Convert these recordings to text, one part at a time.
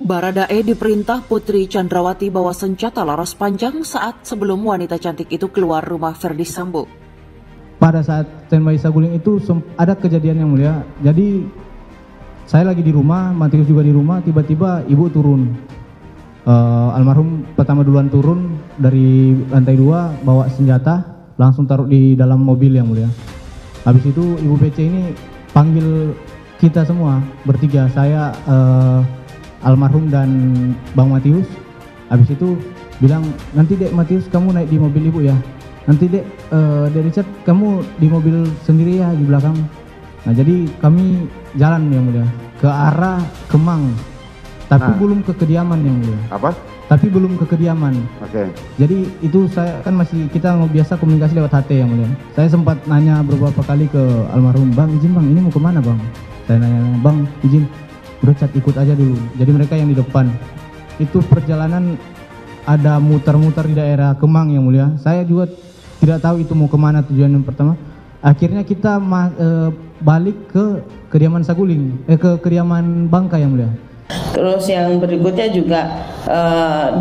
Baradae diperintah Putri Chandrawati bawa senjata laras panjang saat sebelum wanita cantik itu keluar rumah Ferdi Sambo. Pada saat standby Saguling itu ada kejadian yang mulia. Jadi saya lagi di rumah, Matius juga di rumah, tiba-tiba ibu turun. Almarhum pertama duluan turun dari lantai 2 bawa senjata, langsung taruh di dalam mobil yang mulia. Habis itu Ibu PC ini panggil kita semua bertiga, saya, almarhum dan Bang Matius. Habis itu bilang, nanti Dek Matius kamu naik di mobil ibu ya, nanti Dek Richard kamu di mobil sendiri ya di belakang. Nah jadi kami jalan yang mulia ke arah Kemang, tapi belum ke kediaman yang mulia. Apa? Tapi belum ke kediaman. Oke. Jadi itu saya kan masih, kita biasa komunikasi lewat HT yang mulia. Saya sempat nanya beberapa kali ke almarhum, Bang izin Bang, ini mau kemana Bang? Saya nanya, Bang izin, udah cat ikut aja dulu. Jadi mereka yang di depan. Itu perjalanan ada muter-muter di daerah Kemang yang mulia. Saya juga tidak tahu itu mau kemana tujuan yang pertama. Akhirnya kita balik ke kediaman Saguling, ke kediaman Bangka yang mulia. Terus yang berikutnya juga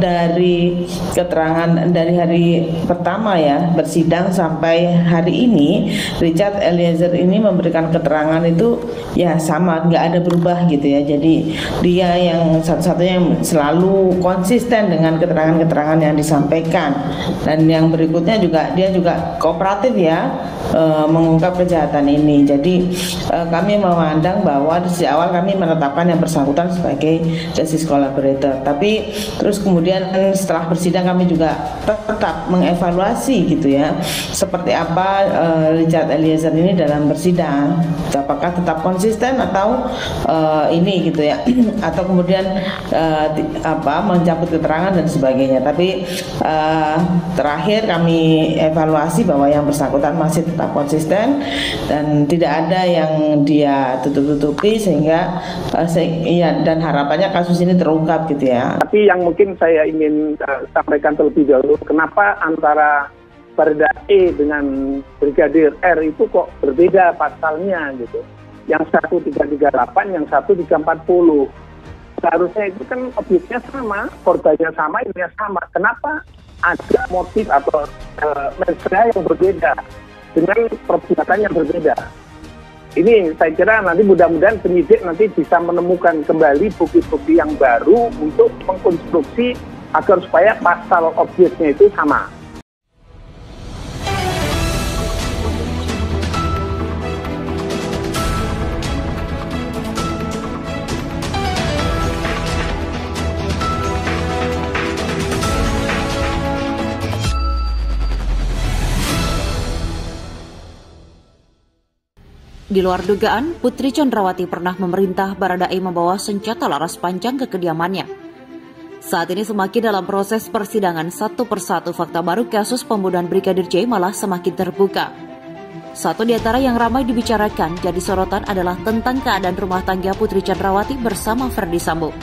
dari keterangan dari hari pertama ya bersidang sampai hari ini, Richard Eliezer ini memberikan keterangan itu ya sama, nggak ada berubah gitu ya. Jadi dia yang satu-satunya yang selalu konsisten dengan keterangan-keterangan yang disampaikan. Dan yang berikutnya juga dia juga kooperatif ya mengungkap kejahatan ini. Jadi kami memandang bahwa sejak awal kami menetapkan yang bersangkutan sebagai justice collaborator. Tapi terus kemudian setelah bersidang kami juga tetap mengevaluasi gitu ya, seperti apa Richard Eliezer ini dalam bersidang, apakah tetap konsisten atau ini gitu ya, atau kemudian mencabut keterangan dan sebagainya. Tapi terakhir kami evaluasi bahwa yang bersangkutan masih tetap konsisten dan tidak ada yang dia tutup-tutupi, sehingga dan harapannya kasus ini terungkap gitu ya. Tapi yang mungkin saya ingin sampaikan terlebih dahulu, kenapa antara Baradae dengan Brigadir R itu kok berbeda pasalnya gitu. Yang 1338, yang 1340. Seharusnya itu kan objeknya sama, korbannya sama, ininya sama. Kenapa ada motif atau mensrea yang berbeda dengan perbuatan yang berbeda? Ini saya kira nanti mudah-mudahan penyidik nanti bisa menemukan kembali bukti-bukti yang baru untuk mengkonstruksi agar supaya pasal objeknya itu sama. Di luar dugaan, Putri Chandrawati pernah memerintah Baradae membawa senjata laras panjang ke kediamannya. Saat ini semakin dalam proses persidangan, satu persatu fakta baru kasus pembunuhan Brigadir J malah semakin terbuka. Satu di antara yang ramai dibicarakan jadi sorotan adalah tentang keadaan rumah tangga Putri Chandrawati bersama Ferdi Sambo.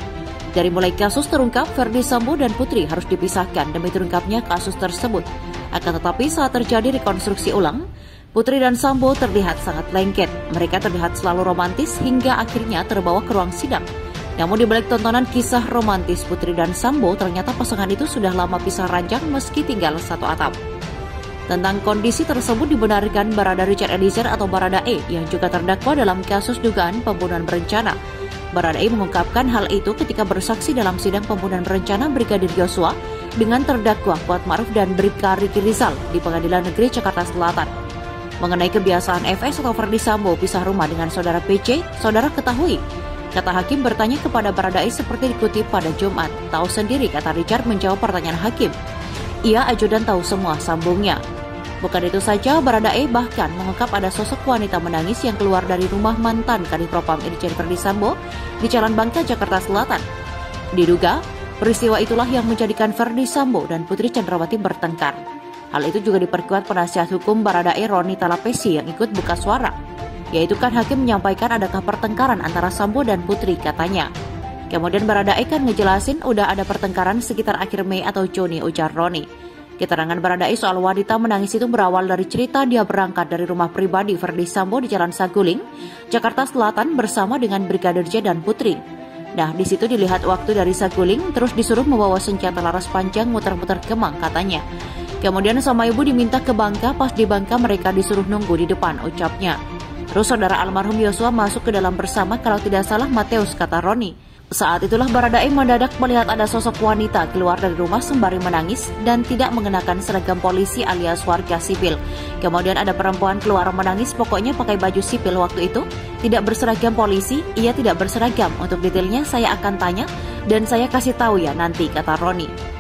Dari mulai kasus terungkap, Ferdi Sambo dan Putri harus dipisahkan demi terungkapnya kasus tersebut. Akan tetapi saat terjadi rekonstruksi ulang, Putri dan Sambo terlihat sangat lengket. Mereka terlihat selalu romantis hingga akhirnya terbawa ke ruang sidang. Namun di balik tontonan kisah romantis Putri dan Sambo, ternyata pasangan itu sudah lama pisah ranjang meski tinggal satu atap. Tentang kondisi tersebut dibenarkan Barada Richard Eliezer atau Baradae yang juga terdakwa dalam kasus dugaan pembunuhan berencana. Baradae mengungkapkan hal itu ketika bersaksi dalam sidang pembunuhan berencana Brigadir Yosua dengan terdakwa Kuat Ma'ruf dan Bribka Riki Rizal di Pengadilan Negeri Jakarta Selatan. Mengenai kebiasaan FS atau Ferdi Sambo pisah rumah dengan saudara PC, saudara ketahui. Kata hakim bertanya kepada Baradae seperti dikutip pada Jumat. Tahu sendiri, kata Richard menjawab pertanyaan hakim. Ia ajudan tahu semua, sambungnya. Bukan itu saja, Baradae bahkan mengungkap ada sosok wanita menangis yang keluar dari rumah mantan Kadif Propam Irjen Ferdi Sambo di Jalan Bangka, Jakarta Selatan. Diduga, peristiwa itulah yang menjadikan Ferdi Sambo dan Putri Chandrawati bertengkar. Hal itu juga diperkuat penasihat hukum Baradae Roni Talapesi yang ikut buka suara. Yaitu kan hakim menyampaikan adakah pertengkaran antara Sambo dan Putri, katanya. Kemudian Baradae kan ngejelasin udah ada pertengkaran sekitar akhir Mei atau Juni, ujar Roni. Keterangan Baradae soal wanita menangis itu berawal dari cerita dia berangkat dari rumah pribadi Ferdi Sambo di Jalan Saguling, Jakarta Selatan bersama dengan Brigadir J dan Putri. Nah, di situ dilihat waktu dari Saguling, terus disuruh membawa senjata laras panjang muter-muter Kemang katanya. Kemudian sama ibu diminta ke Bangka, pas di Bangka mereka disuruh nunggu di depan, ucapnya. Terus saudara almarhum Yosua masuk ke dalam bersama, kalau tidak salah Mateus, kata Roni. Saat itulah Baradae mendadak melihat ada sosok wanita keluar dari rumah sembari menangis dan tidak mengenakan seragam polisi alias warga sipil. Kemudian ada perempuan keluar menangis, pokoknya pakai baju sipil waktu itu, tidak berseragam polisi, ia tidak berseragam. Untuk detailnya saya akan tanya dan saya kasih tahu ya nanti, kata Roni.